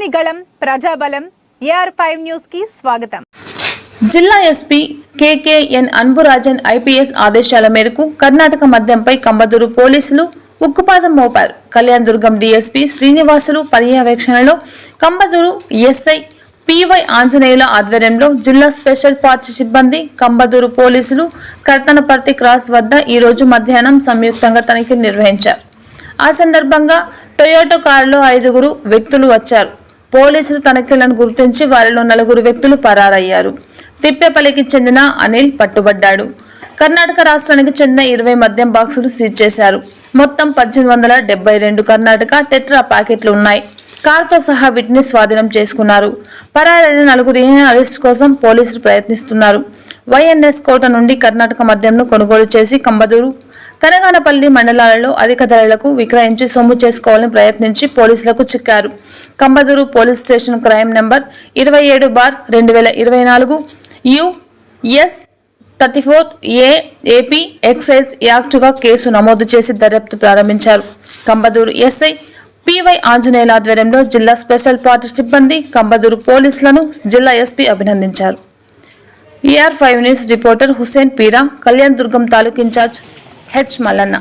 ప్రజని గళం ప్రజాబలం AR5 news కి స్వాగతం. జిల్లా ఎస్పీ కేకేఎన్ అన్బురాజన్ ఐపీఎస్ ఆదేశాల మేరకు కర్ణాటక మద్యంపై కంబదూరు పోలీసులు ఉక్కుపాదం మోపారు. కళ్యాణ్ దుర్గం డీఎస్పీ శ్రీనివాసులు పర్యవేక్షణలో కంబదూరు ఎస్ఐ పివై ఆంజనేయుల ఆధ్వర్యంలో జిల్లా స్పెషల్ పార్టీ సిబ్బంది కంబదూరు పోలీసులు కర్తనపర్తి క్రాస్ వద్ద ఈ రోజు మధ్యాహ్నం సంయుక్తంగా తనిఖీలు నిర్వహించారు. ఆ సందర్భంగా టొయోటో కారులో 5 వ్యక్తులు వచ్చారు. పోలీసులు తనిఖీలను గుర్తించి వారిలో 4 వ్యక్తులు పరారయ్యారు. తిప్పేపల్లికి చెందిన అనిల్ పట్టుబడ్డాడు. కర్ణాటక రాష్ట్రానికి చెందిన 20 మద్యం బాక్సులు సీజ్ చేశారు. మొత్తం 1872 కర్ణాటక టెట్రా ప్యాకెట్లు ఉన్నాయి. కారుతో సహా వీటిని స్వాధీనం చేసుకున్నారు. పరారైన 4 అరెస్ట్ కోసం పోలీసులు ప్రయత్నిస్తున్నారు. వైఎన్ఎస్ కోట నుండి కర్ణాటక మద్యంను కొనుగోలు చేసి కంబదూరు, కనగానపల్లి మండలాలలో అధిక ధరలకు విక్రయించి సొమ్ము చేసుకోవాలని ప్రయత్నించి పోలీసులకు చిక్కారు. Kambadur police station crime number 27/2024 US 34A AP excise యాక్టుగా కేసు నమోదు చేసి దర్యాప్తు ప్రారంభించారు. కంబదూరు ఎస్ఐ పివై ఆంజనేయుల ఆధ్వర్యంలో జిల్లా స్పెషల్ పార్టీ సిబ్బంది కంబదూరు పోలీసులను జిల్లా ఎస్పీ అభినందించారు. AR5 news reporter Hussain Peera, Kalyan Durgam తాలూకు ఇన్ఛార్జ్ హెచ్ మల్లన్న.